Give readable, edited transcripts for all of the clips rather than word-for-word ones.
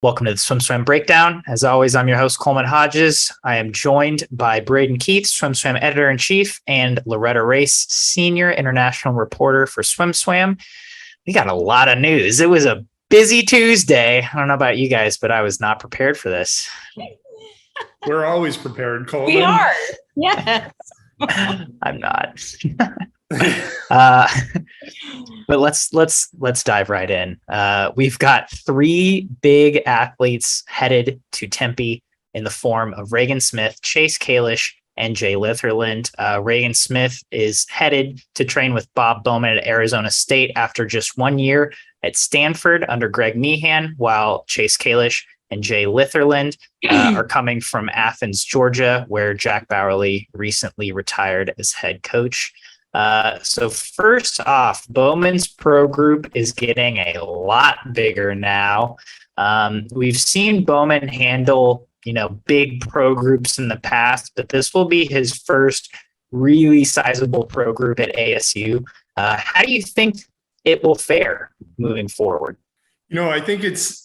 Welcome to the SwimSwam Breakdown. As always, I'm your host, Coleman Hodges. I am joined by Braden Keith, SwimSwam Editor-in-Chief, and Loretta Race, Senior International Reporter for SwimSwam. We got a lot of news. It was a busy Tuesday. I don't know about you guys, but I was not prepared for this. We're always prepared, Coleman. We are. Yes. I'm not. But let's dive right in. We've got three big athletes headed to Tempe in the form of Regan Smith, Chase Kalisz, and Jay Litherland. Regan Smith is headed to train with Bob Bowman at Arizona State after just 1 year at Stanford under Greg Meehan, while Chase Kalisz and Jay Litherland are coming from Athens, Georgia, where Jack Bowerly recently retired as head coach. So first off, Bowman's pro group is getting a lot bigger now. We've seen Bowman handle, big pro groups in the past, but this will be his first really sizable pro group at ASU. How do you think it will fare moving forward? I think this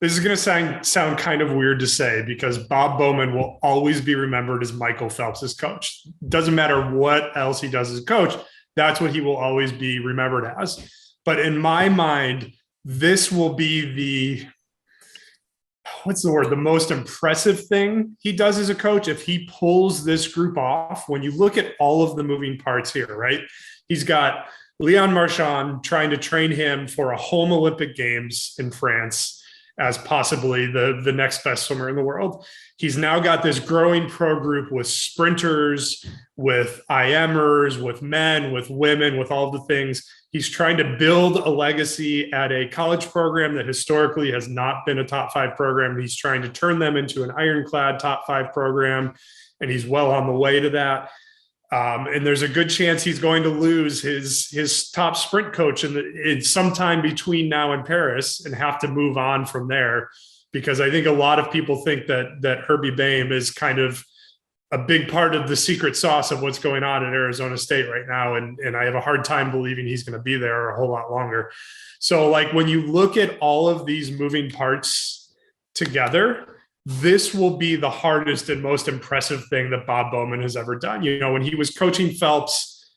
is going to sound kind of weird to say because Bob Bowman will always be remembered as Michael Phelps' coach. Doesn't matter what else he does as a coach, that's what he will always be remembered as. But in my mind, this will be the most impressive thing he does as a coach if he pulls this group off. When you look at all of the moving parts here, right? He's got Leon Marchand trying to train him for a home Olympic Games in France as possibly the next best swimmer in the world. He's now got this growing pro group with sprinters, with IMers, with men, with women, with all the things. He's trying to build a legacy at a college program that historically has not been a top 5 program. He's trying to turn them into an ironclad top 5 program, and he's well on the way to that. And there's a good chance he's going to lose his top sprint coach in sometime between now and Paris and have to move on from there, because I think a lot of people think that Herbie Boehm is kind of a big part of the secret sauce of what's going on at Arizona State right now. And I have a hard time believing he's going to be there a whole lot longer. So when you look at all of these moving parts together, this will be the hardest and most impressive thing that Bob Bowman has ever done. When he was coaching Phelps,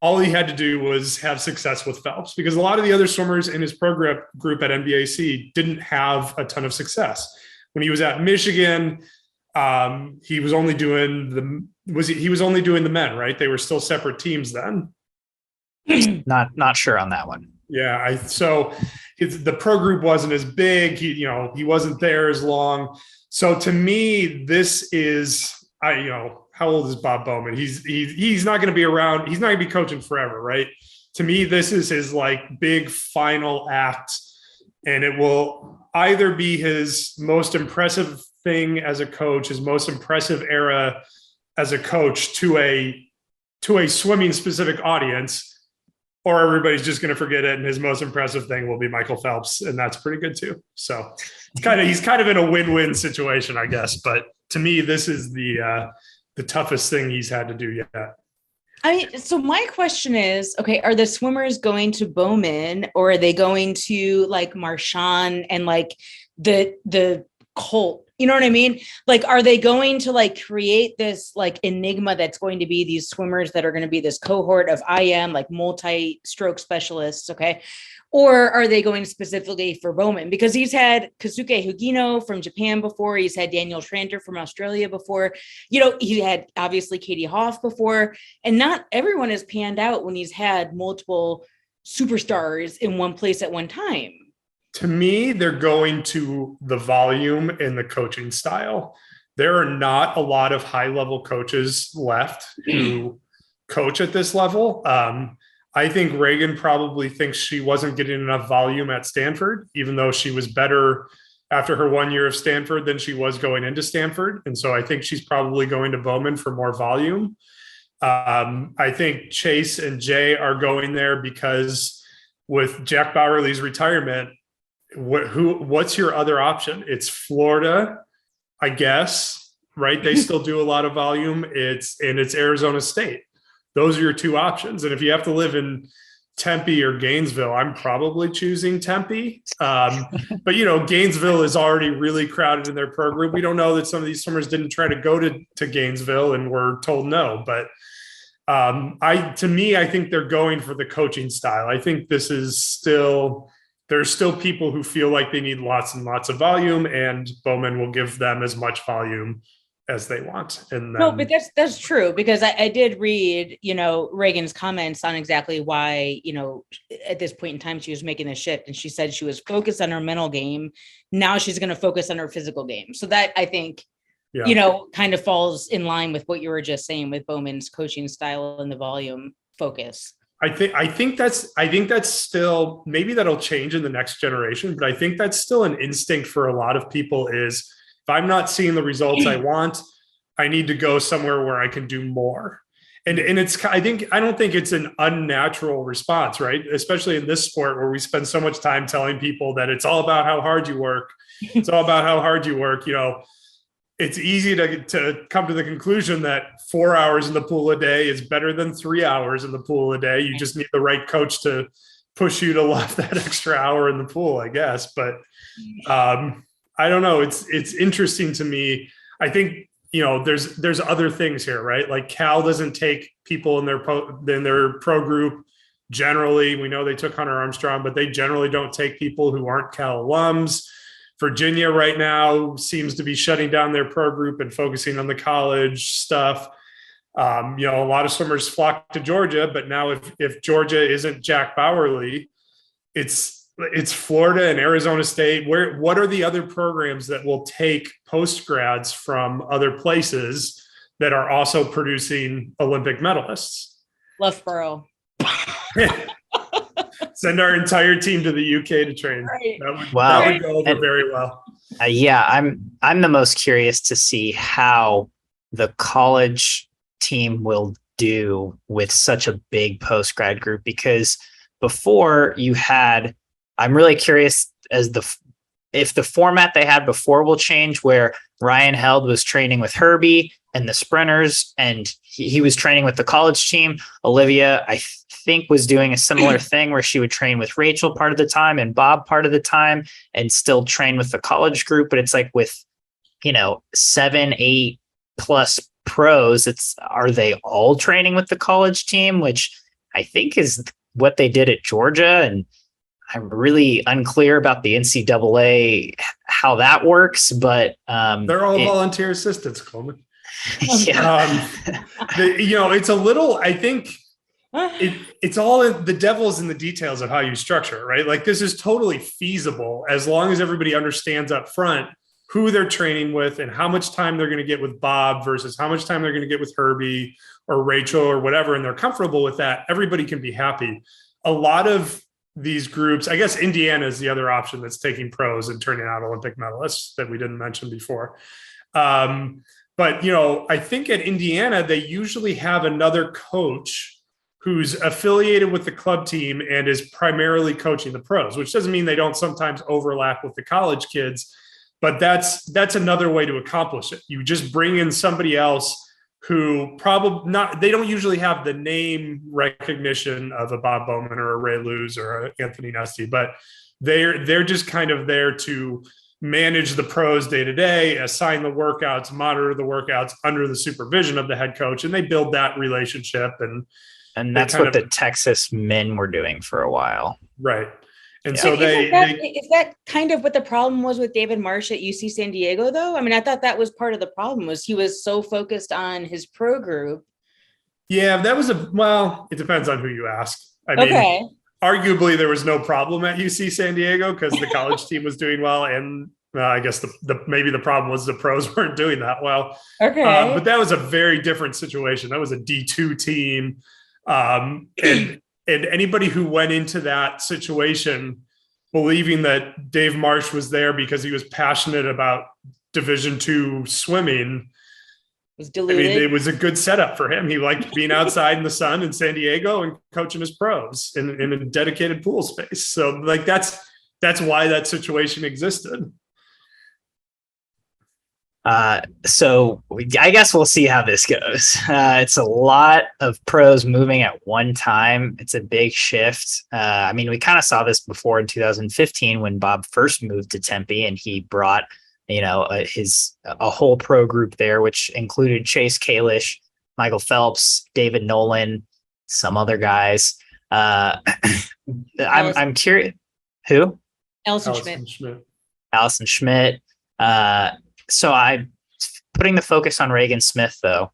all he had to do was have success with Phelps, because a lot of the other swimmers in his pro group at NBAC didn't have a ton of success. When he was at Michigan, he was only doing the men, right? They were still separate teams then. Not sure on that one. Yeah, so the pro group wasn't as big. He wasn't there as long. So to me, this is, how old is Bob Bowman? He's not going to be around. He's not going to be coaching forever, right? To me, this is his big final act, and it will either be his most impressive thing as a coach, his most impressive era as a coach to a swimming specific audience, or everybody's just going to forget it, and his most impressive thing will be Michael Phelps, and that's pretty good too. So he's kind of in a win-win situation, I guess. But to me, this is the toughest thing he's had to do yet. So my question is, okay, are the swimmers going to Bowman, or are they going to Marchand and the cult? You know what I mean? Are they going to create this enigma that's going to be these swimmers that are going to be this cohort of IM, multi-stroke specialists? Okay. Or are they going specifically for Bowman? Because he's had Kazuke Hugino from Japan before. He's had Daniel Schranter from Australia before. He had obviously Katie Hoff before. And not everyone has panned out when he's had multiple superstars in one place at one time. To me, they're going to the volume and the coaching style. There are not a lot of high-level coaches left who coach at this level. I think Regan probably thinks she wasn't getting enough volume at Stanford, even though she was better after her 1 year of Stanford than she was going into Stanford. And so I think she's probably going to Bowman for more volume. I think Chase and Jay are going there because with Jack Bowerly's retirement, what's your other option? It's Florida, I guess, right? They still do a lot of volume. It's Arizona State. Those are your two options. And if you have to live in Tempe or Gainesville, I'm probably choosing Tempe. But, Gainesville is already really crowded in their pro group. We don't know that some of these swimmers didn't try to go to Gainesville and were told no. But I think they're going for the coaching style. I think there's still people who feel like they need lots and lots of volume, and Bowman will give them as much volume as they want. And no, but that's true, because I did read, Regan's comments on exactly why, at this point in time, she was making the shift, and she said she was focused on her mental game. Now she's going to focus on her physical game. So that, I think, kind of falls in line with what you were just saying with Bowman's coaching style and the volume focus. I think that's still, maybe that'll change in the next generation, but I think that's still an instinct for a lot of people is, if I'm not seeing the results I want, I need to go somewhere where I can do more. And I don't think it's an unnatural response, right? Especially in this sport where we spend so much time telling people that it's all about how hard you work. It's all about how hard you work. It's easy to come to the conclusion that 4 hours in the pool a day is better than 3 hours in the pool a day. You just need the right coach to push you to love that extra hour in the pool, I guess. But I don't know. It's interesting to me. I think, there's other things here, right? Like Cal doesn't take people in their pro group. Generally, we know they took Hunter Armstrong, but they generally don't take people who aren't Cal alums. Virginia right now seems to be shutting down their pro group and focusing on the college stuff. A lot of swimmers flock to Georgia, but now if Georgia isn't Jack Bowerly, it's Florida and Arizona State. What are the other programs that will take post-grads from other places that are also producing Olympic medalists? Loughborough. Send our entire team to the UK to train. Right. That would go over very well. I'm the most curious to see how the college team will do with such a big post-grad group, because before you had, I'm really curious if the format they had before will change, where Ryan Held was training with Herbie and the sprinters, and he was training with the college team. Olivia, I think, was doing a similar thing where she would train with Rachel part of the time and Bob part of the time and still train with the college group. But it's like with, 7, 8 plus pros, are they all training with the college team, which I think is what they did at Georgia. And I'm really unclear about the NCAA, how that works, but they're all volunteer assistants, Coleman. Yeah. It's a little, I think it's all the devil's in the details of how you structure it, right? Like, this is totally feasible as long as everybody understands up front who they're training with and how much time they're going to get with Bob versus how much time they're going to get with Herbie or Rachel or whatever. And they're comfortable with that. Everybody can be happy. A lot of these groups, I guess Indiana is the other option that's taking pros and turning out Olympic medalists that we didn't mention before. But, I think at Indiana, they usually have another coach who's affiliated with the club team and is primarily coaching the pros, which doesn't mean they don't sometimes overlap with the college kids, but that's another way to accomplish it. You just bring in somebody else who they don't usually have the name recognition of a Bob Bowman or a Ray Luz or a Anthony Nesty, but they're just kind of there to manage the pros day to day, assign the workouts, monitor the workouts under the supervision of the head coach, and they build that relationship. And that's what the Texas men were doing for a while. Right. And Yeah. so is that kind of what the problem was with David Marsh at UC San Diego, though? I mean, I thought that was part of the problem, was he was so focused on his pro group. Yeah, that was it depends on who you ask. I mean, arguably there was no problem at UC San Diego because the college team was doing well. And I guess maybe the problem was the pros weren't doing that well. Okay. But that was a very different situation. That was a D2 team. And anybody who went into that situation believing that Dave Marsh was there because he was passionate about Division II swimming was deluded. I mean, it was a good setup for him. He liked being outside in the sun in San Diego and coaching his pros in a dedicated pool space. So that's why that situation existed. So I guess we'll see how this goes. It's a lot of pros moving at one time. It's a big shift. I mean, we kind of saw this before in 2015 when Bob first moved to Tempe, and he brought, a whole pro group there, which included Chase Kalisz, Michael Phelps, David Nolan, some other guys. I'm curious. Who? Allison Schmidt. Allison Schmidt. So I'm putting the focus on Regan Smith, though.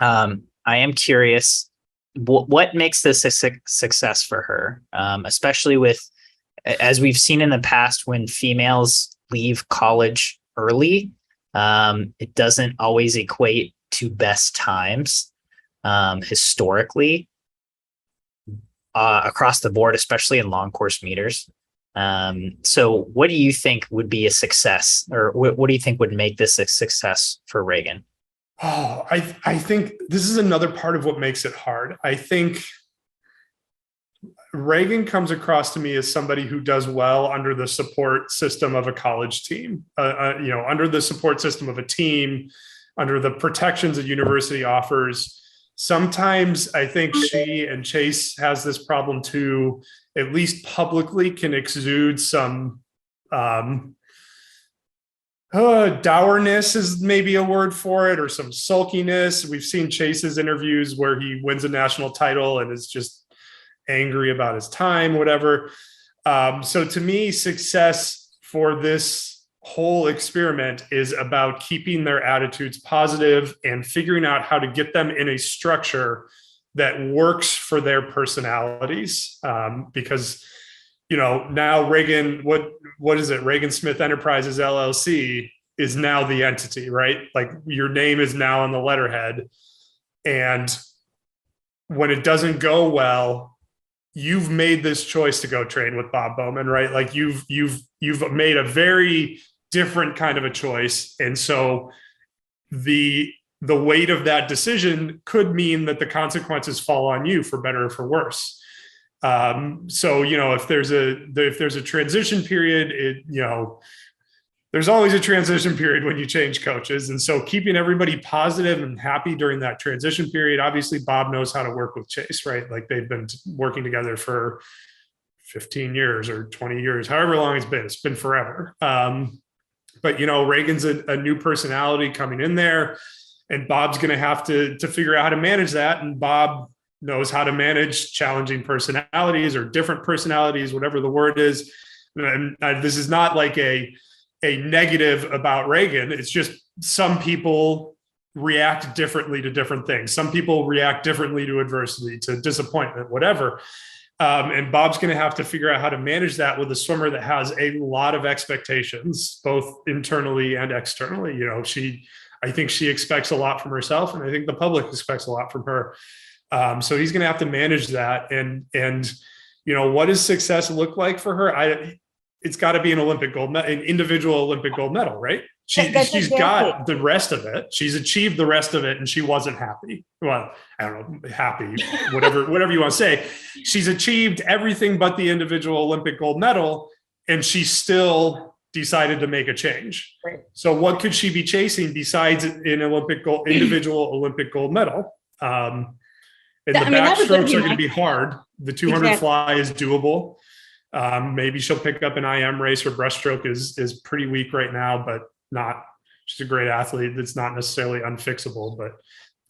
I am curious what makes this a success for her, especially with, as we've seen in the past, when females leave college early, it doesn't always equate to best times historically across the board, especially in long course meters. So what do you think would be a success, or what do you think would make this a success for Regan? Oh, I think this is another part of what makes it hard. I think Regan comes across to me as somebody who does well under the support system of a college team, under the support system of a team, under the protections a university offers. Sometimes I think she and Chase has this problem too, at least publicly, can exude some dourness is maybe a word for it, or some sulkiness. We've seen Chase's interviews where he wins a national title and is just angry about his time, whatever. So to me, success for this whole experiment is about keeping their attitudes positive and figuring out how to get them in a structure that works for their personalities. Because, now Regan, what is it? Regan Smith Enterprises LLC is now the entity, right? Like your name is now on the letterhead. And when it doesn't go well, you've made this choice to go train with Bob Bowman, right? Like you've made a very different kind of a choice. And so the weight of that decision could mean that the consequences fall on you, for better or for worse. So, if there's a transition period, there's always a transition period when you change coaches. And so keeping everybody positive and happy during that transition period, obviously Bob knows how to work with Chase, right? Like they've been working together for 15 years or 20 years, however long it's been forever. But Regan's a new personality coming in there, and Bob's going to have to figure out how to manage that. And Bob knows how to manage challenging personalities or different personalities, whatever the word is. And this is not like a negative about Regan. It's just some people react differently to different things. Some people react differently to adversity, to disappointment, whatever. And Bob's going to have to figure out how to manage that with a swimmer that has a lot of expectations, both internally and externally. I think she expects a lot from herself, and I think the public expects a lot from her. So he's going to have to manage that. And what does success look like for her? It's got to be an Olympic gold medal, an individual Olympic gold medal, right? She's got the rest of it. She's achieved the rest of it, and she wasn't happy. Well, I don't know, happy, whatever you want to say. She's achieved everything but the individual Olympic gold medal, and she still decided to make a change. Right. So what could she be chasing besides an individual Olympic gold medal? And the backstrokes are going to be hard. The 200 fly is doable. Maybe she'll pick up an IM race. Her breaststroke is pretty weak right now, but she's a great athlete. That's not necessarily unfixable, but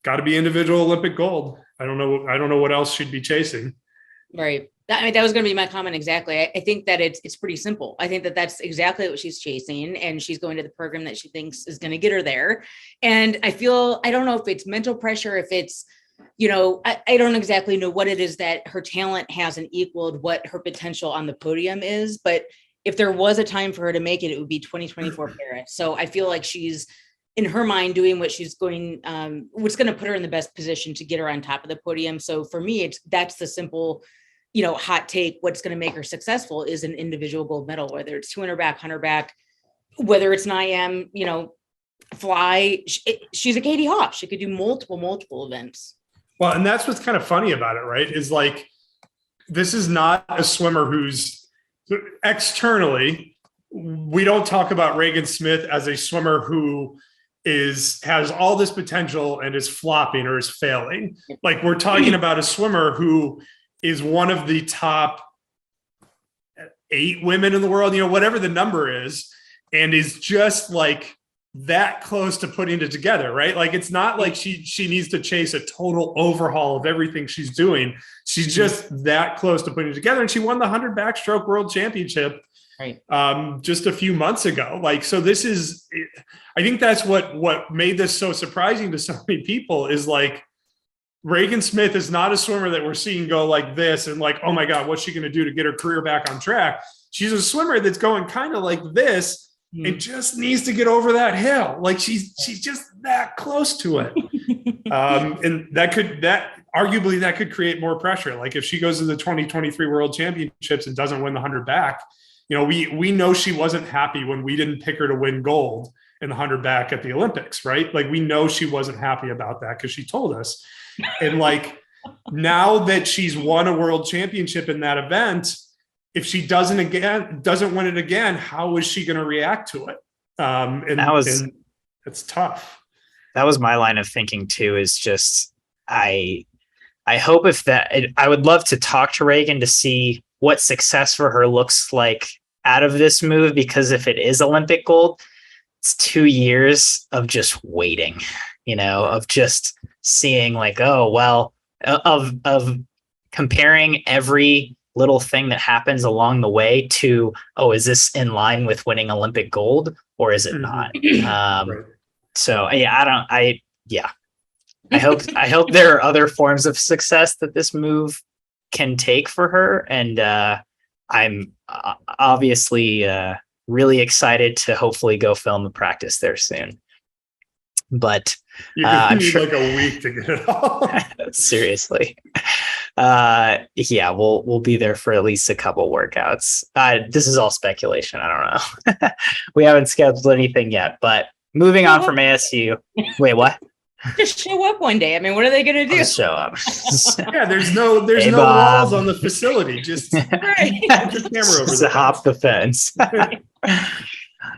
got to be individual Olympic gold. I don't know what else she'd be chasing. Right. That was going to be my comment. Exactly. I think that it's pretty simple. I think that that's exactly what she's chasing, and she's going to the program that she thinks is going to get her there. And I don't know if it's mental pressure, if it's, I don't exactly know what it is that her talent hasn't equaled what her potential on the podium is, but if there was a time for her to make it, it would be 2024 Paris. So I feel like she's, in her mind, doing what she's going, what's going to put her in the best position to get her on top of the podium. So for me, that's the simple, hot take. What's going to make her successful is an individual gold medal, whether it's 200 back, 100 back, whether it's an IM, fly. She's a Katie Hoff. She could do multiple events. Well, and that's what's kind of funny about it, right? Is like, this is not a swimmer who's externally, we don't talk about Regan Smith as a swimmer who has all this potential and is flopping or is failing. Like, we're talking about a swimmer who is one of the top 8 women in the world, whatever the number is, and is just like that close to putting it together, right? Like, it's not like she needs to chase a total overhaul of everything she's doing. She's just that close to putting it together. And she won the 100 backstroke world championship right. Just a few months ago. Like, so I think that's what made this so surprising to so many people, is like, Regan Smith is not a swimmer that we're seeing go like this and like, oh my God, what's she going to do to get her career back on track? She's a swimmer that's going kind of like this and just needs to get over that hill. Like, she's just that close to it. And arguably that could create more pressure. Like, if she goes to the 2023 World Championships and doesn't win the 100 back, we know she wasn't happy when we didn't pick her to win gold in the 100 back at the Olympics, right? Like, we know she wasn't happy about that because she told us. And like, now that she's won a world championship in that event, if she doesn't win it again, how is she going to react to it? And it's tough. That was my line of thinking too, is just, I hope I would love to talk to Regan to see what success for her looks like out of this move, because if it is Olympic gold, it's 2 years of just waiting, of just seeing like, oh, well, of comparing every little thing that happens along the way to, oh, is this in line with winning Olympic gold or is it not? Right. So yeah, I hope there are other forms of success that this move can take for her. And I'm obviously really excited to hopefully go film a practice there soon. But I'm sure like a week to get it all. Seriously. Yeah, we'll be there for at least a couple workouts. This is all speculation. I don't know. We haven't scheduled anything yet, but moving on from ASU. Wait, what? Just show up one day. I mean, what are they going to do? Just show up. Yeah, there's no walls on the facility. Just put the camera over there. Hop the fence.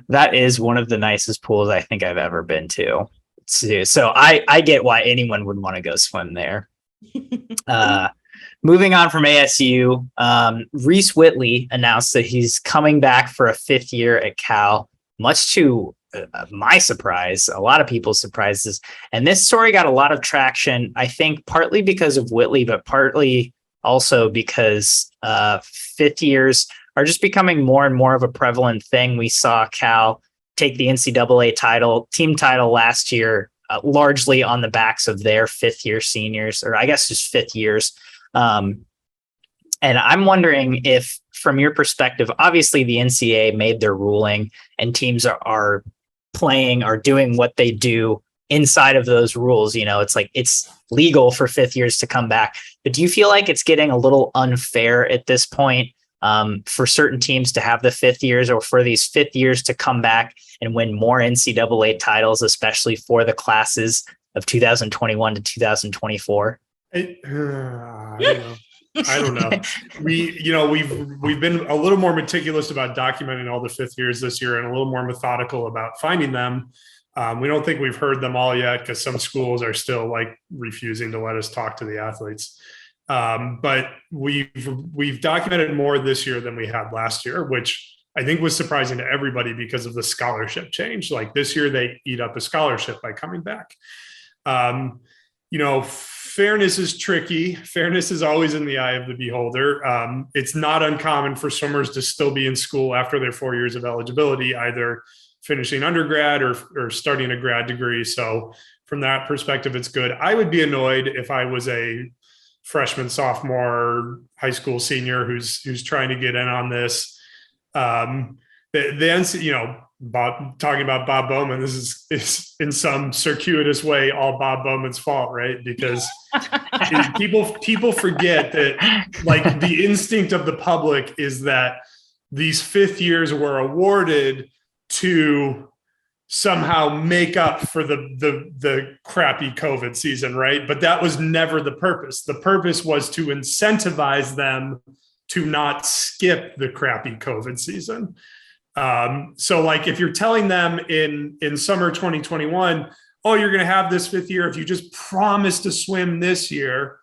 That is one of the nicest pools I think I've ever been to. So I get why anyone would want to go swim there. Moving on from ASU, Reese Whitley announced that he's coming back for a 5th year at Cal, much to my surprise, a lot of people's surprises. And this story got a lot of traction, I think partly because of Whitley, but partly also because 5th years are just becoming more and more of a prevalent thing. We saw Cal take the NCAA team title last year, largely on the backs of their 5th year seniors, or I guess just 5th years. And I'm wondering if, from your perspective, obviously the NCAA made their ruling and teams are doing what they do inside of those rules. It's like it's legal for 5th years to come back. But do you feel like it's getting a little unfair at this point for certain teams to have the 5th years, or for these 5th years to come back and win more NCAA titles, especially for the classes of 2021 to 2024? I don't know. We've been a little more meticulous about documenting all the 5th years this year and a little more methodical about finding them. We don't think we've heard them all yet because some schools are still like refusing to let us talk to the athletes. But we've documented more this year than we had last year, which I think was surprising to everybody because of the scholarship change. Like, this year they eat up a scholarship by coming back. Fairness is tricky. Fairness is always in the eye of the beholder. It's not uncommon for swimmers to still be in school after their 4 years of eligibility, either finishing undergrad or starting a grad degree. So from that perspective, it's good. I would be annoyed if I was a freshman, sophomore, high school senior who's trying to get in on this. Bob, talking about Bob Bowman, this is in some circuitous way all Bob Bowman's fault, right? Because people forget that, like, the instinct of the public is that these 5th years were awarded to somehow make up for the crappy COVID season, right? But that was never the purpose. The purpose was to incentivize them to not skip the crappy COVID season. So like if you're telling them in summer 2021, oh, you're going to have this fifth year if you just promise to swim this year,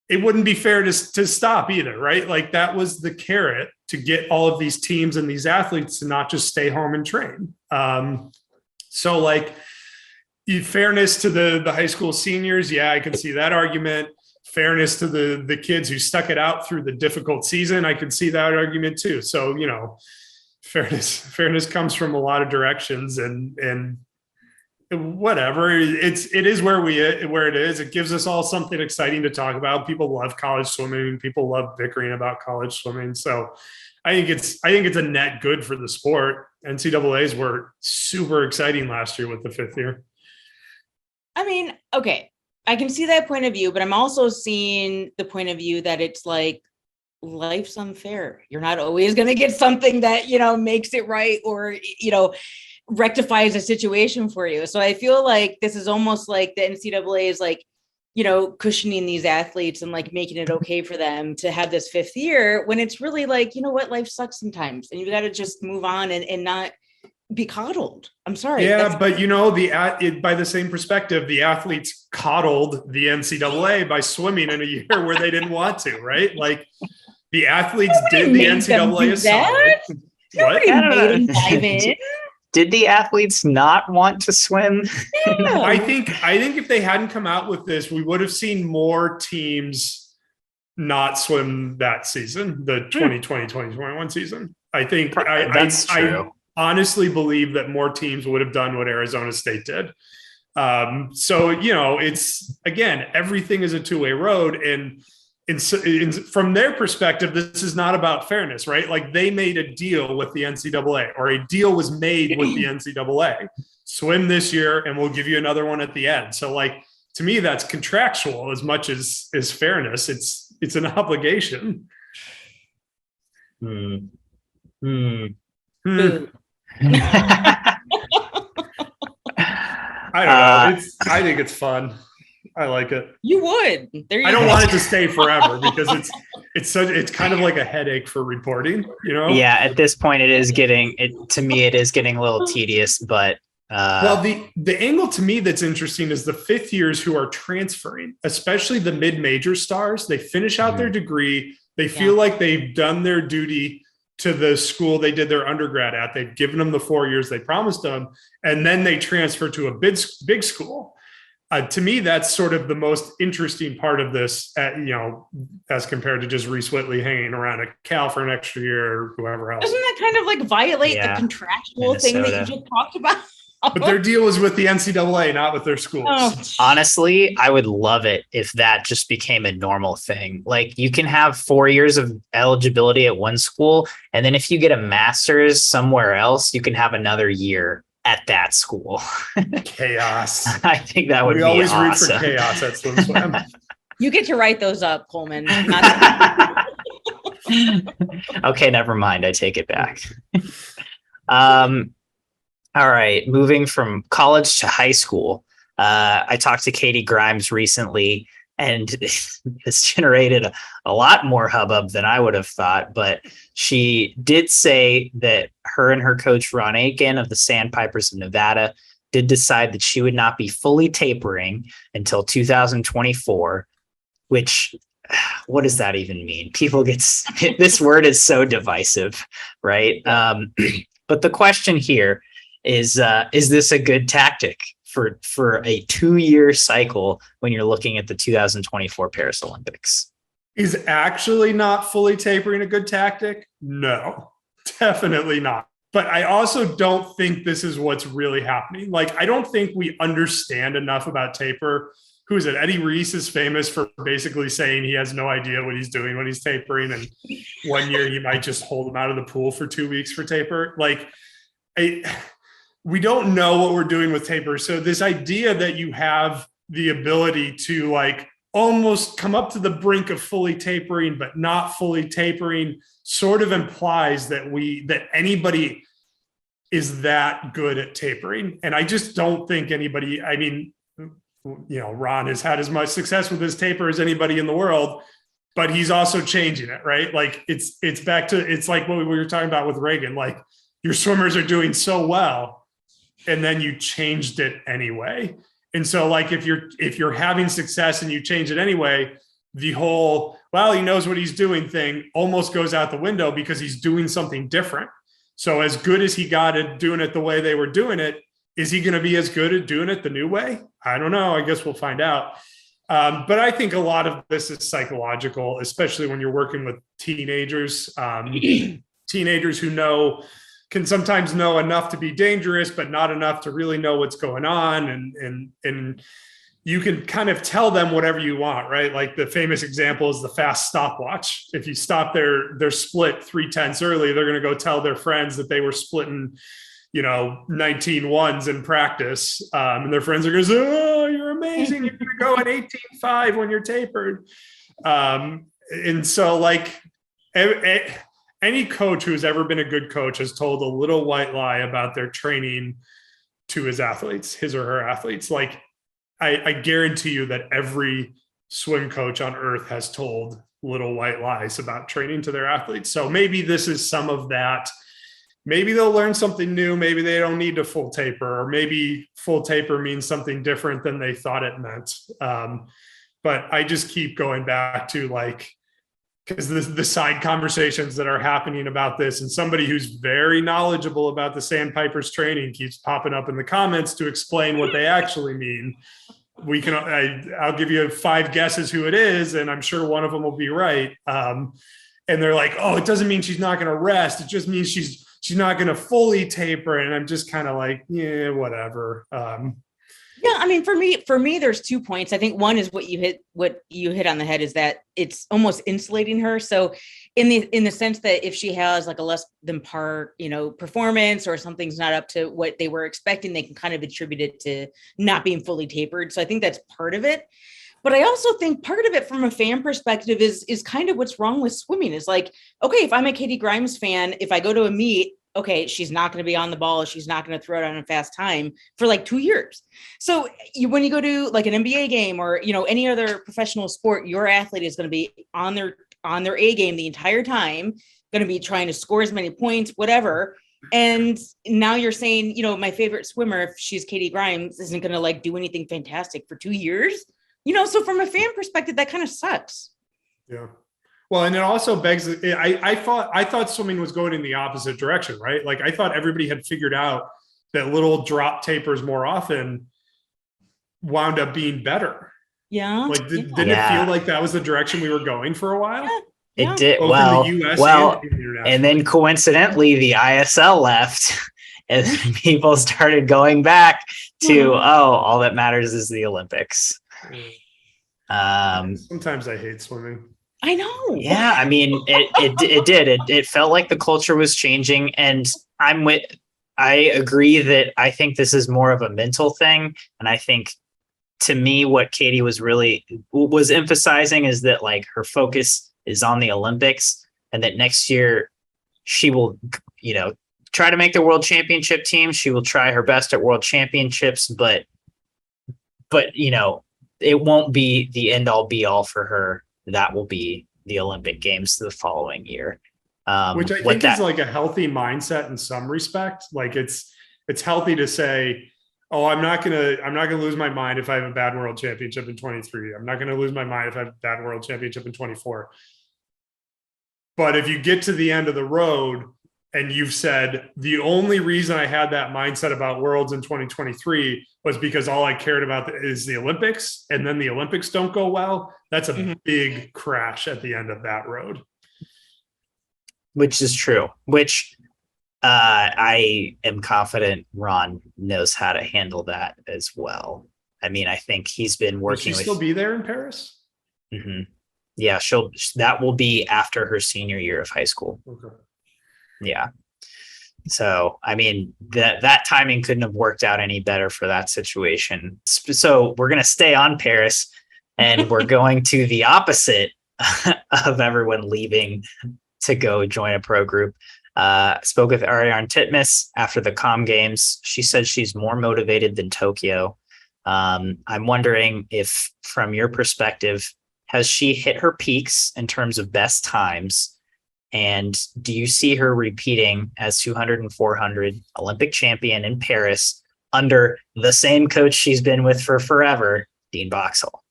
it wouldn't be fair to stop either, right? Like that was the carrot to get all of these teams and these athletes to not just stay home and train. So like fairness to the high school seniors, yeah, I can see that argument. Fairness to the kids who stuck it out through the difficult season, I can see that argument too. So, you know, fairness comes from a lot of directions, and whatever, it is where it is. It gives us all something exciting to talk about. People love college swimming. People love bickering about college swimming. So I think it's a net good for the sport. NCAAs were super exciting last year with the fifth year. I mean, okay, I can see that point of view, but I'm also seeing the point of view that it's like life's unfair. You're not always going to get something that, you know, makes it right or, you know, rectifies a situation for you. So I feel like this is almost like the NCAA is like, you know, cushioning these athletes and like making it okay for them to have this fifth year when it's really like, you know what, life sucks sometimes and you got to just move on and not be coddled. I'm sorry. Yeah, but you know, by the same perspective, the athletes coddled the NCAA by swimming in a year where they didn't want to, right? Like the athletes did the NCAA a solid. What? Made them dive in. Did the athletes not want to swim? Yeah. I think if they hadn't come out with this, we would have seen more teams not swim that season, the 2020-2021 season. I think that's true. I honestly believe that more teams would have done what Arizona State did. So, you know, it's, again, everything is a two-way road. And from their perspective, this is not about fairness, right? Like they made a deal with the NCAA, or a deal was made with the NCAA. Swim this year and we'll give you another one at the end. So like, to me, that's contractual as much as fairness. It's an obligation. Hmm. I don't know. I think it's fun. I like it. You would. I don't want it to stay forever because it's kind of like a headache for reporting, you know? Yeah, at this point it is getting a little tedious, but well, the angle to me that's interesting is the fifth years who are transferring, especially the mid-major stars. They finish out their degree. They feel like they've done their duty to the school they did their undergrad at. They've given them the 4 years they promised them, and then they transfer to a big school. To me, that's sort of the most interesting part of this, you know, as compared to just Reese Whitley hanging around at Cal for an extra year or whoever else. Doesn't that kind of like violate the contractual thing that you just talked about? But their deal was with the NCAA, not with their schools. Oh. Honestly, I would love it if that just became a normal thing. Like you can have 4 years of eligibility at one school, and then if you get a master's somewhere else, you can have another year at that school. Chaos. I think that would be awesome. We always root for chaos at SwimSwam. You get to write those up, Coleman. Okay, never mind. I take it back. All right, moving from college to high school. I talked to Katie Grimes recently, and this generated a lot more hubbub than I would have thought. But she did say that her and her coach, Ron Aiken of the Sandpipers of Nevada, did decide that she would not be fully tapering until 2024, which, what does that even mean? People get, this word is so divisive, right? But the question here is this a good tactic for a 2-year cycle when you're looking at the 2024 Paris Olympics? Is actually not fully tapering a good tactic? No, definitely not. But I also don't think this is what's really happening. Like, I don't think we understand enough about taper. Who is it? Eddie Reese is famous for basically saying he has no idea what he's doing when he's tapering. And 1 year he might just hold him out of the pool for 2 weeks for taper. Like, we don't know what we're doing with taper. So this idea that you have the ability to like almost come up to the brink of fully tapering, but not fully tapering, sort of implies that anybody is that good at tapering. And I just don't think anybody, I mean, you know, Ron has had as much success with his taper as anybody in the world. but he's also changing it, right? Like it's back to, it's like what we were talking about with Regan, like your swimmers are doing so well and then you changed it anyway. And so like, if you're having success and you change it anyway, the whole, well, he knows what he's doing thing almost goes out the window because he's doing something different. So as good as he got at doing it the way they were doing it, is he going to be as good at doing it the new way? I don't know. I guess we'll find out. But I think a lot of this is psychological, especially when you're working with teenagers. Teenagers who can sometimes know enough to be dangerous, but not enough to really know what's going on. And you can kind of tell them whatever you want, right? Like the famous example is the fast stopwatch. If you stop their split 3/10 early, they're going to go tell their friends that they were splitting 19 ones in practice. And their friends are going to say, oh, you're amazing. You're going to go at 18.5 when you're tapered. And so like any coach who's ever been a good coach has told a little white lie about their training to his athletes, his or her athletes. Like I guarantee you that every swim coach on earth has told little white lies about training to their athletes. So maybe this is some of that. Maybe they'll learn something new. Maybe they don't need a full taper, or maybe full taper means something different than they thought it meant. But I just keep going back to like, because the side conversations that are happening about this, and somebody who's very knowledgeable about the Sandpipers training keeps popping up in the comments to explain what they actually mean. I'll give you 5 guesses who it is, and I'm sure one of them will be right. And they're like, oh, it doesn't mean she's not going to rest. It just means she's not going to fully taper. And I'm just kind of like, yeah, whatever. Yeah, I mean, for me, there's 2 points. I think one is what you hit on the head is that it's almost insulating her. So in the sense that if she has like a less than par, performance, or something's not up to what they were expecting, they can kind of attribute it to not being fully tapered. So I think that's part of it. But I also think part of it from a fan perspective is kind of what's wrong with swimming is like, okay, if I'm a Katie Grimes fan, if I go to a meet, okay, she's not going to be on the ball. She's not going to throw it on a fast time for like 2 years. So when you go to like an NBA game or, any other professional sport, your athlete is going to be on their A game the entire time, going to be trying to score as many points, whatever. And now you're saying, my favorite swimmer, if she's Katie Grimes, isn't going to like do anything fantastic for 2 years. So from a fan perspective, that kind of sucks. Yeah. Well, and it also begs, I thought swimming was going in the opposite direction, right? Like I thought everybody had figured out that little drop tapers more often wound up being better. Yeah. Like didn't it feel like that was the direction we were going for a while? Yeah. It did. Both in the US and then coincidentally the ISL left and people started going back to, all that matters is the Olympics. Sometimes I hate swimming. I know. Yeah, I mean, it did. It felt like the culture was changing, and I agree that I think this is more of a mental thing, and I think to me what Katie was emphasizing is that like her focus is on the Olympics, and that next year she will, try to make the world championship team. She will try her best at world championships, but it won't be the end all be all for her. That will be the Olympic Games the following year. Which I think is like a healthy mindset in some respect. Like it's healthy to say, oh, I'm not gonna lose my mind if I have a bad world championship in 23. I'm not gonna lose my mind if I have a bad world championship in 24. But if you get to the end of the road and you've said, the only reason I had that mindset about worlds in 2023 was because all I cared about is the Olympics, and then the Olympics don't go well, that's a big crash at the end of that road. Which is true, which I am confident Ron knows how to handle that as well. I mean, I think he's been working. Will she still be there in Paris? Mm-hmm. Yeah, that will be after her senior year of high school. Okay. Yeah. So, I mean, that timing couldn't have worked out any better for that situation. So we're going to stay on Paris, and we're going to the opposite of everyone leaving to go join a pro group. Spoke with Ariarne Titmus after the Com Games. She said she's more motivated than Tokyo. I'm wondering if, from your perspective, has she hit her peaks in terms of best times? And do you see her repeating as 200 and 400 Olympic champion in Paris under the same coach she's been with for forever, Dean Boxall?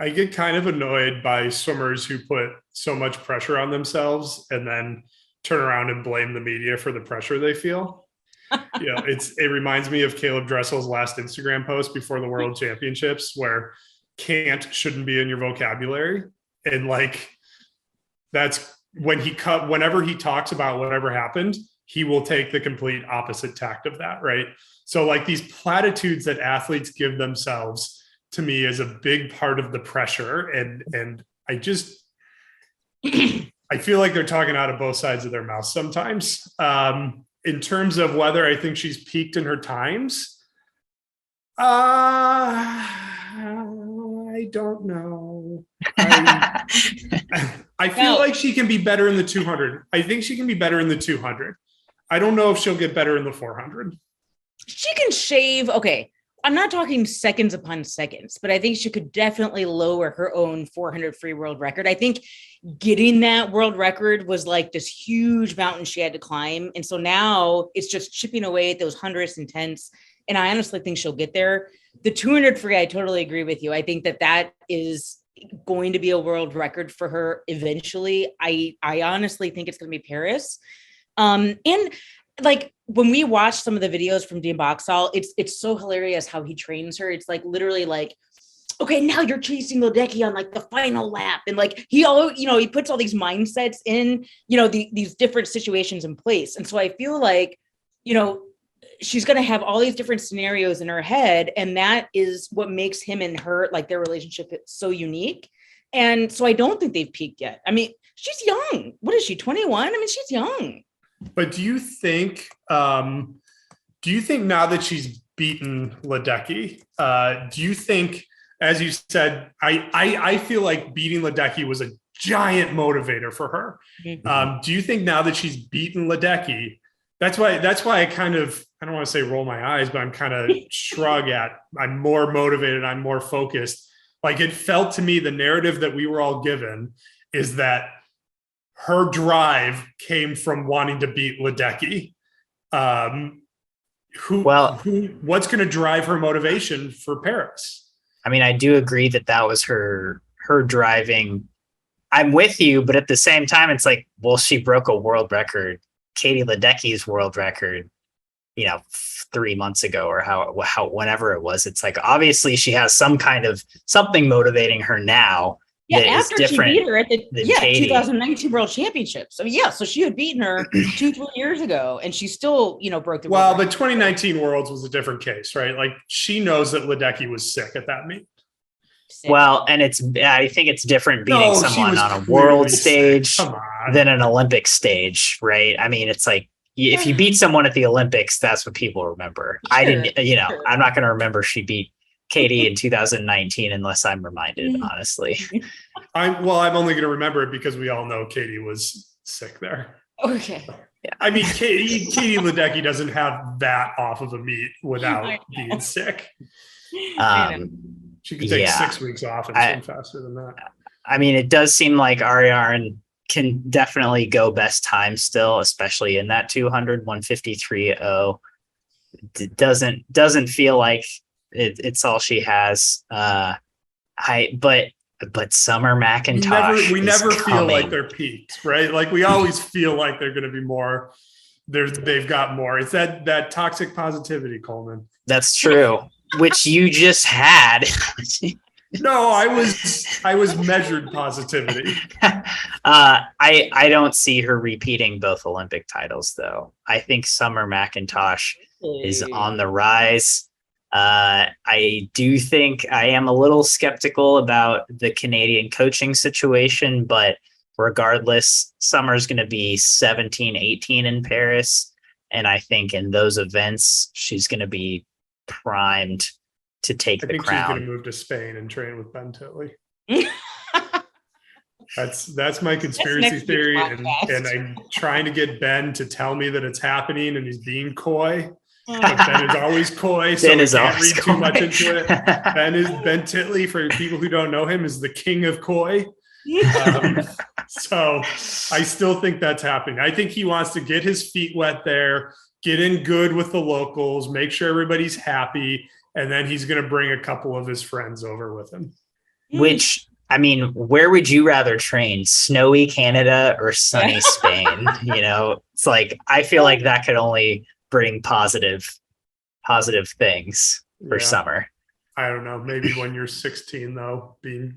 I get kind of annoyed by swimmers who put so much pressure on themselves and then turn around and blame the media for the pressure they feel. It reminds me of Caleb Dressel's last Instagram post before the World Championships, where can't shouldn't be in your vocabulary. And like, that's when whenever he talks about whatever happened, he will take the complete opposite tact of that. Right. So like these platitudes that athletes give themselves, to me, is a big part of the pressure. And I just, I feel like they're talking out of both sides of their mouth sometimes. In terms of whether I think she's peaked in her times, I don't know. I feel like she can be better in the 200. I think she can be better in the 200. I don't know if she'll get better in the 400. She can shave. Okay. I'm not talking seconds upon seconds, but I think she could definitely lower her own 400 free world record. I think getting that world record was like this huge mountain she had to climb. And so now it's just chipping away at those hundreds and tenths. And I honestly think she'll get there. The 200 free, I totally agree with you. I think that is going to be a world record for her eventually. I honestly think it's going to be Paris. And like when we watch some of the videos from Dean Boxall, it's so hilarious how he trains her. It's like literally like, okay, now you're chasing Ledecky on like the final lap. And like, he puts all these mindsets in, these different situations in place. And so I feel like, she's going to have all these different scenarios in her head. And that is what makes him and her, like their relationship so unique. And so I don't think they've peaked yet. I mean, she's young. What is she, 21? I mean, she's young. But do you think now that she's beaten Ledecky, do you think, as you said, I feel like beating Ledecky was a giant motivator for her. Mm-hmm. Do you think now that she's beaten Ledecky, that's why I kind of, I don't want to say roll my eyes, but I'm kind of shrug at, I'm more motivated, I'm more focused. Like it felt to me, the narrative that we were all given is that her drive came from wanting to beat Ledecky. What's going to drive her motivation for Paris? I mean, I do agree that was her driving. I'm with you, but at the same time, it's like, well, she broke a world record, Katie Ledecky's world record, 3 months ago or how whenever it was. It's like, obviously she has some kind of something motivating her now. Yeah, after she beat her at the 2019 World Championships. So she had beaten her 2-3 years ago, and she still, broke the. Well, but 2019 Worlds was a different case, right? Like she knows that Ledecky was sick at that meet. Well, and I think it's different beating someone on a world stage than an Olympic stage, right? I mean, it's like if you beat someone at the Olympics, that's what people remember. Sure, I didn't, I'm not going to remember she beat Katie in 2019 unless I'm reminded, honestly. I'm only going to remember it because we all know Katie was sick there. Okay. Yeah. I mean, Katie Ledecky doesn't have that off of a meet without being sick. She could take 6 weeks off and swim faster than that. I mean, it does seem like Ariarne can definitely go best time still, especially in that 200, 153.0. It doesn't feel like it's all she has. But Summer McIntosh, we never feel like they're peaked, right? Like we always feel like they're going to be more. They've got more. It's that toxic positivity, Coleman. That's true, which you just had. No, I was measured positivity. I don't see her repeating both Olympic titles, though. I think Summer McIntosh is on the rise. I do think I am a little skeptical about the Canadian coaching situation, but regardless, Summer's going to be 17, 18 in Paris. And I think in those events, she's going to be primed to take the crown. She's going to move to Spain and train with Ben Titley. That's my conspiracy theory. And I'm trying to get Ben to tell me that it's happening and he's being coy. But Ben is always coy, so we can't read too much into it. Ben Titley, for people who don't know him, is the king of coy. So I still think that's happening. I think he wants to get his feet wet there, get in good with the locals, make sure everybody's happy, and then he's going to bring a couple of his friends over with him. Which, I mean, where would you rather train? Snowy Canada or sunny Spain? It's like, I feel like that could only bring positive things for summer. I don't know. Maybe when you're 16, though, being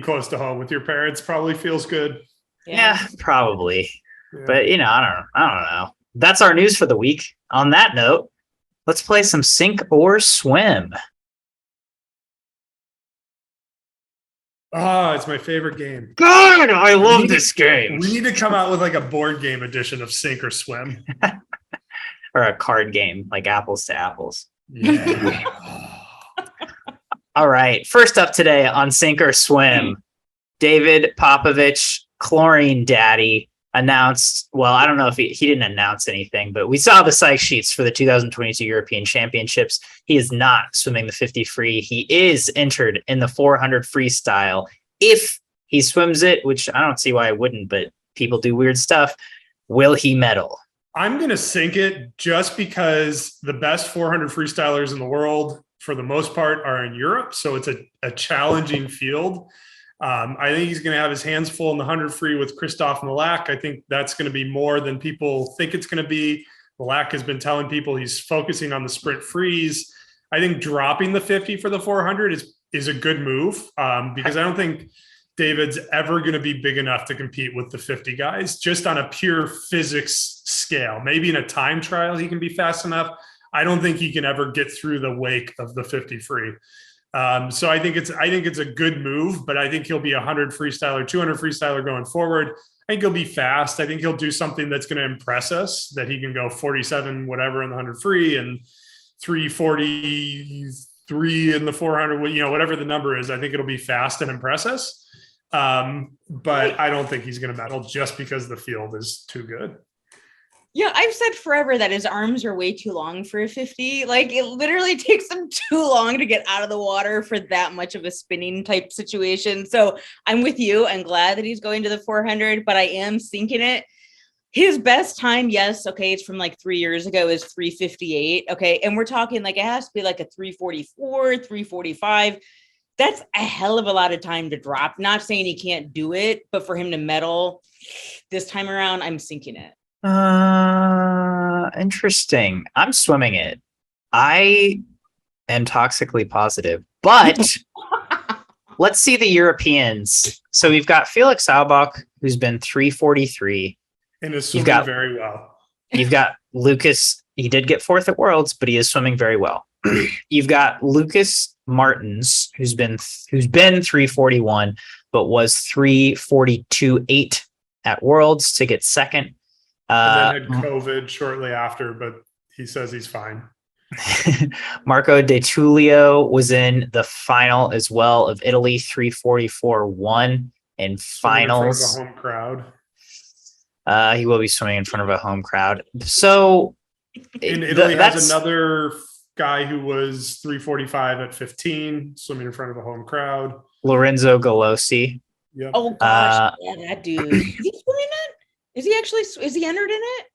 close to home with your parents probably feels good. Yeah, probably. Yeah. But I don't know. That's our news for the week. On that note, let's play some sink or swim. Oh, it's my favorite game. God, I love this game. We need to come out with like a board game edition of sink or swim. Or a card game, like apples to apples. Yeah. All right. First up today on Sink or Swim, David Popovici, Chlorine Daddy, announced, well, I don't know if he didn't announce anything, but we saw the psych sheets for the 2022 European Championships. He is not swimming the 50 free. He is entered in the 400 freestyle. If he swims it, which I don't see why I wouldn't, but people do weird stuff, will he medal? I'm going to sink it just because the best 400 freestylers in the world, for the most part, are in Europe. So it's a challenging field. I think he's going to have his hands full in the 100 free with Christophe Malak. I think that's going to be more than people think it's going to be. Malak has been telling people he's focusing on the sprint frees. I think dropping the 50 for the 400 is a good move because I don't think David's ever going to be big enough to compete with the 50 guys just on a pure physics scale. Maybe in a time trial, he can be fast enough. I don't think he can ever get through the wake of the 50 free. So I think it's a good move, but I think he'll be a 100 freestyler, 200 freestyler going forward. I think he'll be fast. I think he'll do something that's going to impress us, that he can go 47, whatever in the 100 free and 343 in the 400, whatever the number is. I think it'll be fast and impress us. But I don't think he's going to medal just because the field is too good. Yeah, I've said forever that his arms are way too long for a 50. Like, it literally takes him too long to get out of the water for that much of a spinning type situation. So I'm with you. I'm glad that he's going to the 400, but I am sinking it. His best time, yes, okay, it's from like 3 years ago, is 3:58. Okay, and we're talking like it has to be like a 3:44, 3:45. That's a hell of a lot of time to drop. Not saying he can't do it, but for him to medal this time around, I'm sinking it. Interesting. I'm swimming it. I am toxically positive, but let's see the Europeans. So we've got Felix Aubach, who's been 3:43. And is swimming very well. You've got Lucas. He did get fourth at Worlds, but he is swimming very well. You've got Lucas Martins, who's been 3:41, but was 3:42.8 at Worlds to get second. And then had COVID shortly after, but he says he's fine. Marco De Tullio was in the final as well of Italy, 3:44.1 in finals. In front of a home crowd. He will be swimming in front of a home crowd. So in Italy has another guy who was 3:45 at 15, swimming in front of a home crowd. Lorenzo Galossi. Yep. Oh gosh, yeah, that dude. Is he swimming it? Is he entered in it?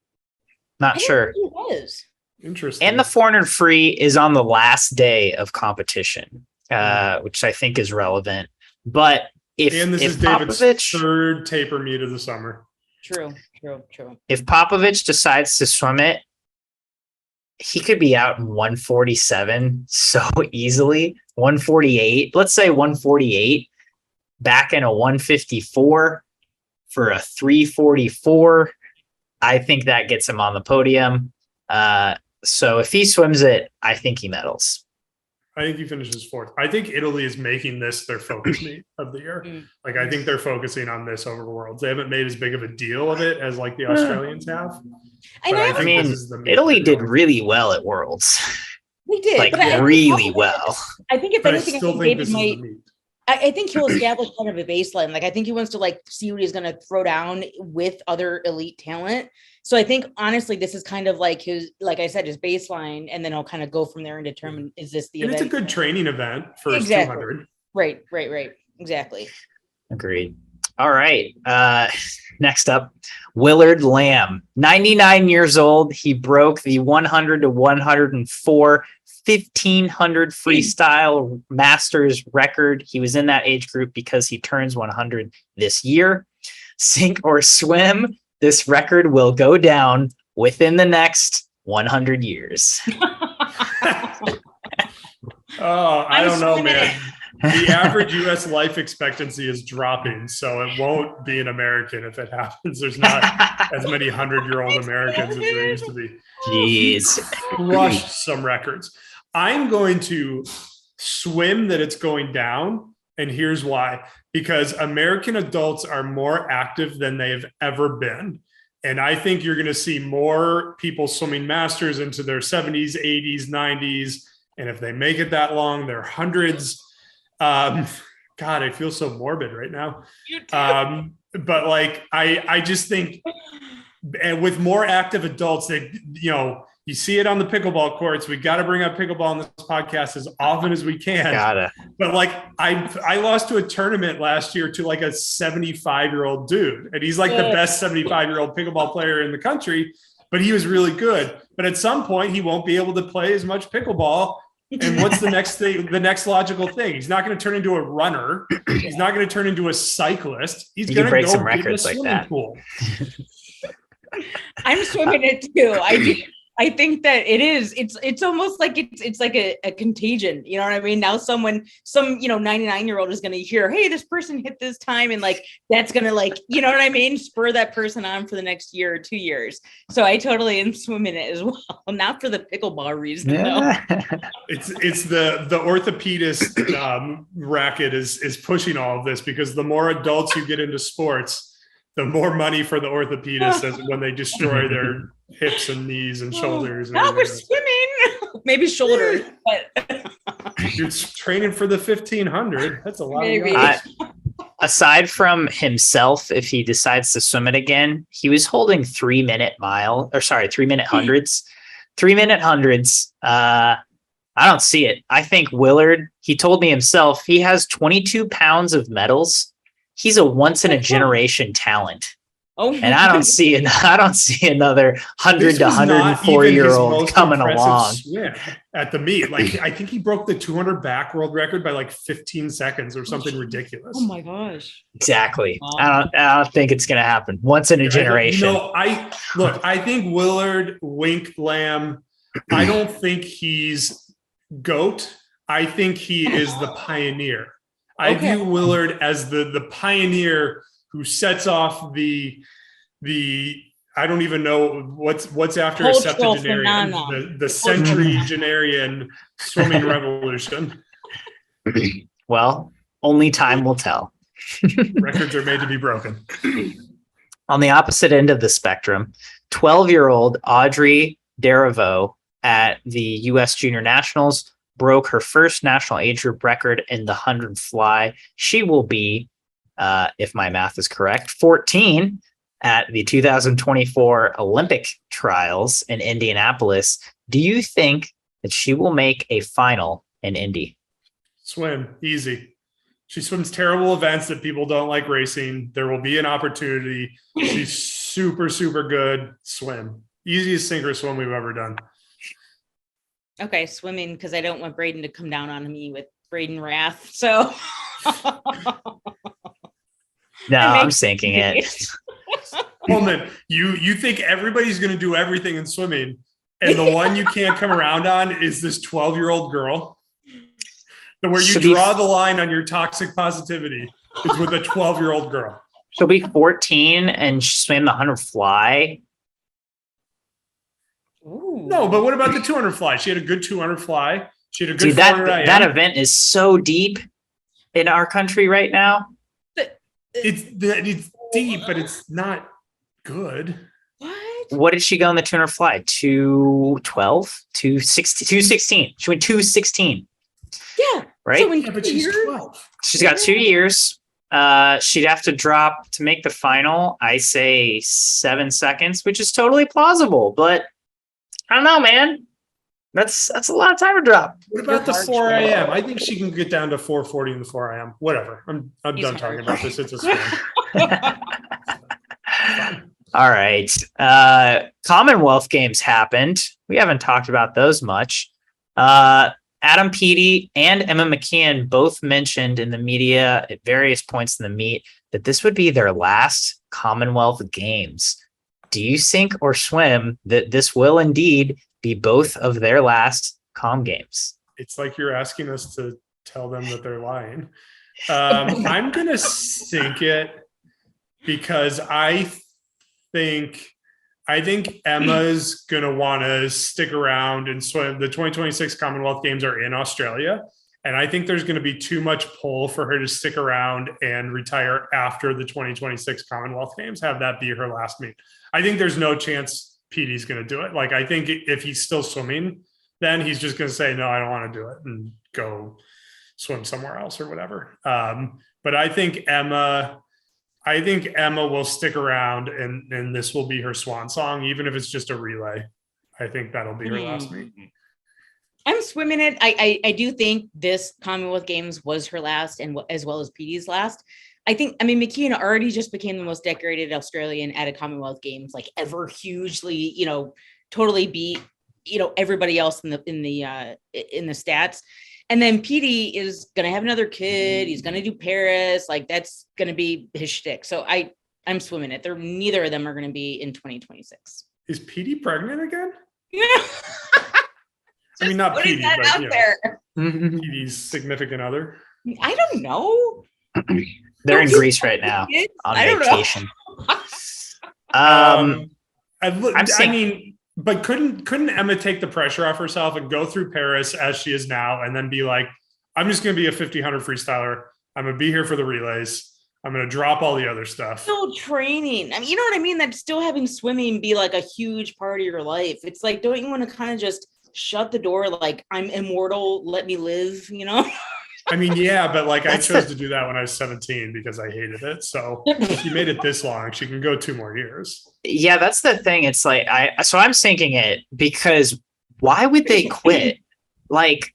Not sure. He was. Interesting. And the 400 free is on the last day of competition, which I think is relevant. But if is Popovici, David's third taper meet of the summer. True. If Popovici decides to swim it, he could be out in 147 so easily. 148, let's say 148, back in a 154 for a 3:44. I think that gets him on the podium. So if he swims it, I think he medals. I think he finishes fourth. I think Italy is making this their focus meet of the year. Like, I think they're focusing on this over Worlds. They haven't made as big of a deal of it as like the Australians have. I mean, Italy did really well at Worlds. They did, like really well. I think if anything, David might. I think he'll establish kind of a baseline. Like, I think he wants to like see what he's going to throw down with other elite talent. So I think honestly, this is kind of like his, like I said, his baseline, and then he'll kind of go from there and determine, is this the event? It's a good training event for exactly. 200. Right. Exactly. Agreed. All right. Next up, Willard Lamb, 99 years old. He broke the 100 to 104 1500 freestyle masters record. He was in that age group because he turns 100 this year. Sink or swim, this record will go down within the next 100 years. I don't know, man. The average U.S. life expectancy is dropping, so it won't be an American if it happens. There's not as many 100-year-old Americans as there used to be. Jeez. Crushed some records. I'm going to swim that it's going down, and here's why. Because American adults are more active than they've ever been. And I think you're going to see more people swimming masters into their 70s, 80s, 90s. And if they make it that long, they're hundreds. God, I feel so morbid right now. But like, I just think, and with more active adults, that, you know, you see it on the pickleball courts. We got to bring up pickleball on this podcast as often as we can. Gotta. But like, I lost to a tournament last year to like a 75-year-old dude, and he's like the best 75-year-old pickleball player in the country. But he was really good. But at some point, he won't be able to play as much pickleball. And what's the next thing? The next logical thing? He's not going to turn into a runner. He's not going to turn into a cyclist. He's going to break some records like that. Pool. I'm swimming it too. I think that it is. It's almost like it's like a contagion. You know what I mean? Now some 99-year-old is going to hear, hey, this person hit this time, and like that's going to, like, you know what I mean, spur that person on for the next year or 2 years. So I totally am swimming it as well, not for the pickleball reason. Yeah. It's the orthopedist racket is pushing all of this, because the more adults you get into sports, the more money for the orthopedist as when they destroy their hips and knees and shoulders. Now we're swimming. Maybe shoulders, but you're training for the 1500. That's a lot. Maybe. Aside from himself, if he decides to swim it again, he was holding 3-minute hundreds. 3-minute hundreds. I don't see it. I think Willard, he told me himself, he has 22 pounds of medals. He's a once in a generation talent. Oh, and I don't see another 100 to 104-year-old coming along at the meet. Like, I think he broke the 200 back world record by like 15 seconds or something ridiculous. Oh my gosh! Exactly. Wow. I don't think it's going to happen. Once in a generation. I think Willard, Wink, Lamb. I don't think he's GOAT. I think he is the pioneer. I view Willard as the pioneer who sets off the I don't even know what's after a septuagenarian, the century-genarian swimming revolution. Well, only time will tell. Records are made to be broken. On the opposite end of the spectrum, 12-year-old Audrey Derivaux at the U.S. Junior Nationals broke her first national age group record in the 100 fly. She will be, if my math is correct, 14 at the 2024 Olympic trials in Indianapolis. Do you think that she will make a final in Indy? Swim, easy. She swims terrible events that people don't like racing. There will be an opportunity. She's super, super good. Swim. Easiest sink or swim we've ever done. Okay, swimming, because I don't want Braden to come down on me with Braden wrath. So no, I'm sinking it. Coleman, you think everybody's going to do everything in swimming, and the one you can't come around on is this 12-year-old girl? Where you draw the line on your toxic positivity is with a 12-year-old girl. She'll be 14 and she swam the 100 fly. Ooh. No, but what about the 200 fly? She had a good 200 fly. She had a good that event is so deep in our country right now. It's deep, but it's not good. What did she go in the 200 fly? 212, 216. She went 216. Yeah. right? So in Yeah, but 2 she's years, 12. She's got 2 years. She'd have to drop to make the final. I say 7 seconds, which is totally plausible, but I don't know, man. That's a lot of time to drop. What about the You're 4 harsh, a.m.? I think she can get down to 4:40 in the 4 a.m. Whatever. I'm He's done talking harsh. about this. It's a swim. All right. Commonwealth Games happened. We haven't talked about those much. Adam Peaty and Emma McKeon both mentioned in the media at various points in the meet that this would be their last Commonwealth Games. Do you sink or swim that this will indeed be both of their last Com Games? It's like you're asking us to tell them that they're lying. I'm going to sink it because I think Emma's going to want to stick around and swim. The 2026 Commonwealth Games are in Australia. And I think there's going to be too much pull for her to stick around and retire after the 2026 Commonwealth Games, have that be her last meet. I think there's no chance Peaty's going to do it. Like, I think if he's still swimming, then he's just going to say, no, I don't want to do it and go swim somewhere else or whatever. But I think Emma will stick around and this will be her swan song, even if it's just a relay. I think that'll be her last meet. I'm swimming it. I do think this Commonwealth Games was her last, and as well as Peaty's last. McKeon already just became the most decorated Australian at a Commonwealth Games, like ever, hugely, totally beat, everybody else in the stats. And then Peaty is going to have another kid. He's going to do Paris. Like, that's going to be his shtick. So I'm swimming it. Neither of them are going to be in 2026. Is Peaty pregnant again? Yeah. I mean, not Peaty, but out there. Peaty's significant other. I don't know. They're in Greece right now on vacation. But couldn't Emma take the pressure off herself and go through Paris as she is now, and then be like, I'm just going to be a 1500 freestyler. I'm going to be here for the relays. I'm going to drop all the other stuff. Still training. I mean, you know what I mean? That still having swimming be like a huge part of your life. It's like, don't you want to kind of just shut the door? Like, I'm immortal. Let me live, I mean, yeah, but like I chose to do that when I was 17 because I hated it. So if she made it this long, she can go 2 more years. Yeah, that's the thing. It's like I'm sinking it because why would they quit? Like,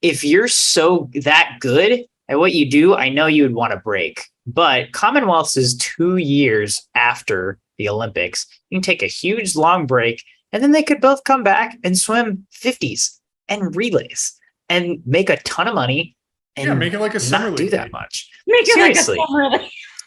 if you're so that good at what you do, I know you would want to break. But Commonwealths is 2 years after the Olympics. You can take a huge long break, and then they could both come back and swim 50s and relays and make a ton of money. And make it like a summer league. Do that much. Seriously.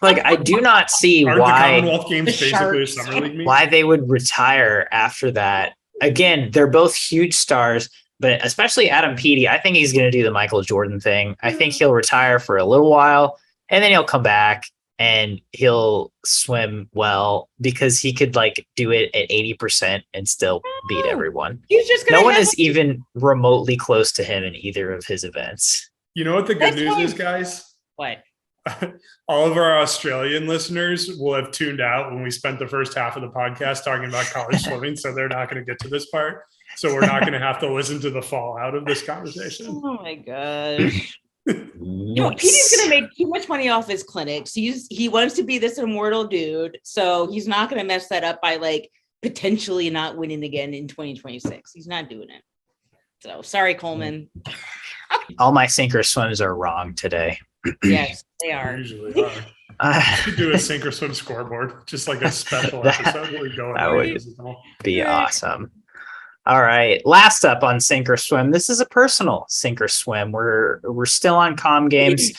Like, I do not see Aren't why the Commonwealth Games basically a summer league meet? Why they would retire after that. Again, they're both huge stars, but especially Adam Peaty, I think he's going to do the Michael Jordan thing. I think he'll retire for a little while, and then he'll come back and he'll swim well because he could like do it at 80% and still beat everyone. He's just no one is even remotely close to him in either of his events. You know what the good news is, guys? What? All of our Australian listeners will have tuned out when we spent the first half of the podcast talking about college swimming, so they're not going to get to this part. So we're not going to have to listen to the fallout of this conversation. Oh my gosh. Peaty's going to make too much money off his clinics. He wants to be this immortal dude, so he's not going to mess that up by like potentially not winning again in 2026. He's not doing it. So sorry, Coleman. All my sink or swims are wrong today. Yes, they are. They usually are. We should do a sink or swim scoreboard, just like a special episode where we go. That would be awesome. All right, last up on sink or swim. This is a personal sink or swim. We're still on Com Games.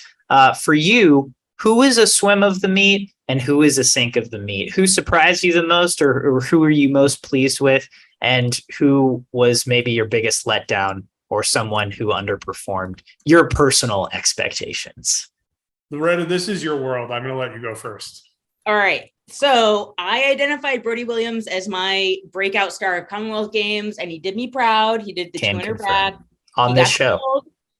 For you, who is a swim of the meet and who is a sink of the meet? Who surprised you the most, or who are you most pleased with, and who was maybe your biggest letdown, or someone who underperformed your personal expectations? Loretta, this is your world. I'm going to let you go first. All right. So I identified Brody Williams as my breakout star of Commonwealth Games, and he did me proud. He did the 200 back on this show.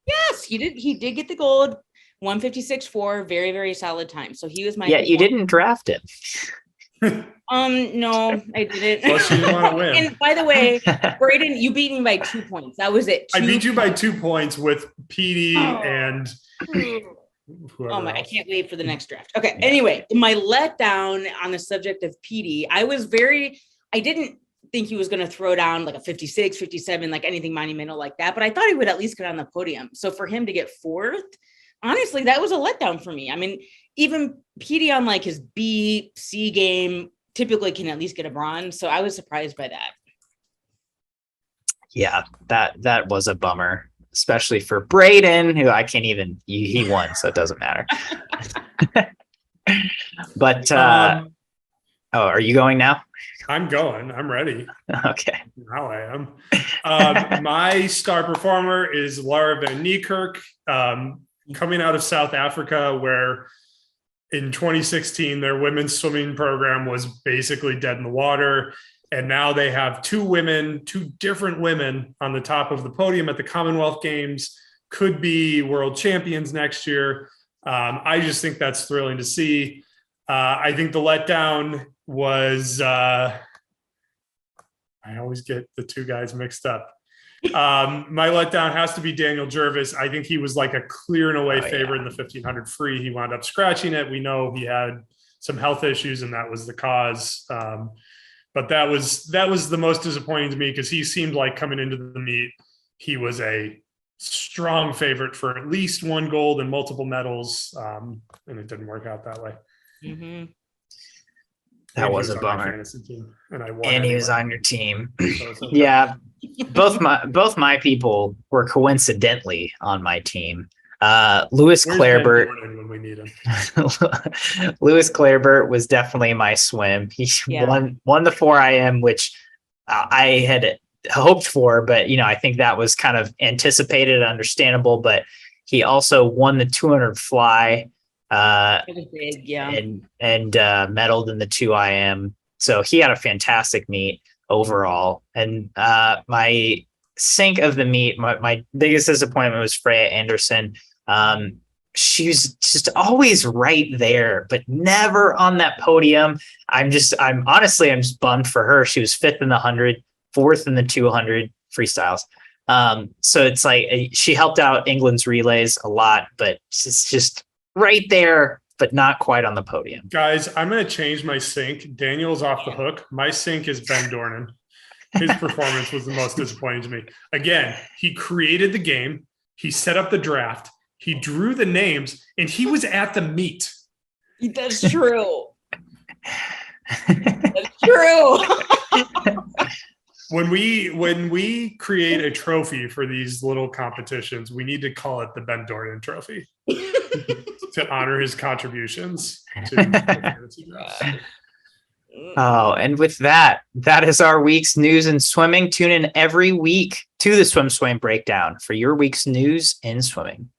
Yes, he did. He did get the gold. 156.4, very, very solid time. So he was my. Yeah, you didn't draft him. No, I didn't. Well, she didn't want to win. And by the way, Braden, you beat me by 2 points. That was it. I beat you by 2 points with Peaty and oh my, I can't wait for the next draft. Okay. Anyway, my letdown on the subject of Peaty, I didn't think he was going to throw down like a 56, 57, like anything monumental like that, but I thought he would at least get on the podium. So for him to get fourth, honestly, that was a letdown for me. I mean, even Peaty on like his B, C game typically can at least get a bronze. So I was surprised by that. Yeah, that was a bummer, especially for Braden, who I can't even, he won, so it doesn't matter. But, are you going now? I'm going. I'm ready. Okay. Now I am. My star performer is Lara van Niekerk, coming out of South Africa, where in 2016, their women's swimming program was basically dead in the water. And now they have two different women on the top of the podium at the Commonwealth Games, could be world champions next year. I just think that's thrilling to see. I think the letdown was, I always get the two guys mixed up. My letdown has to be Daniel Jervis. I think he was like a clear and away favorite in the 1500 free. He wound up scratching it. We know he had some health issues and that was the cause. But that was the most disappointing to me because he seemed like coming into the meet, he was a strong favorite for at least one gold and multiple medals. And it didn't work out that way. Mm-hmm. That was a bummer. And he was on your team. Yeah. Both my people were coincidentally on my team. Lewis Clarebert. When we need him. Lewis Clarebert was definitely my swim. He won the 4 IM, which I had hoped for, but I think that was kind of anticipated, understandable. But he also won the 200 fly. Big, and medaled in the 2 IM. So he had a fantastic meet overall. And my sink of the meet, my biggest disappointment was Freya Anderson. She's just always right there, but never on that podium. I'm just bummed for her. She was 5th in the 100, 4th in the 200 freestyles. So it's like she helped out England's relays a lot, but it's just right there, but not quite on the podium. Guys, I'm going to change my sink. Daniel's off the hook. My sink is Ben Dornan. His performance was the most disappointing to me. Again, he created the game. He set up the draft. He drew the names, and he was at the meet. That's true. That's true. When we create a trophy for these little competitions, we need to call it the Ben Dornan Trophy to honor his contributions to the fantasy drafts. Oh, and with that is our week's news in swimming. Tune in every week to the SwimSwam Breakdown for your week's news in swimming.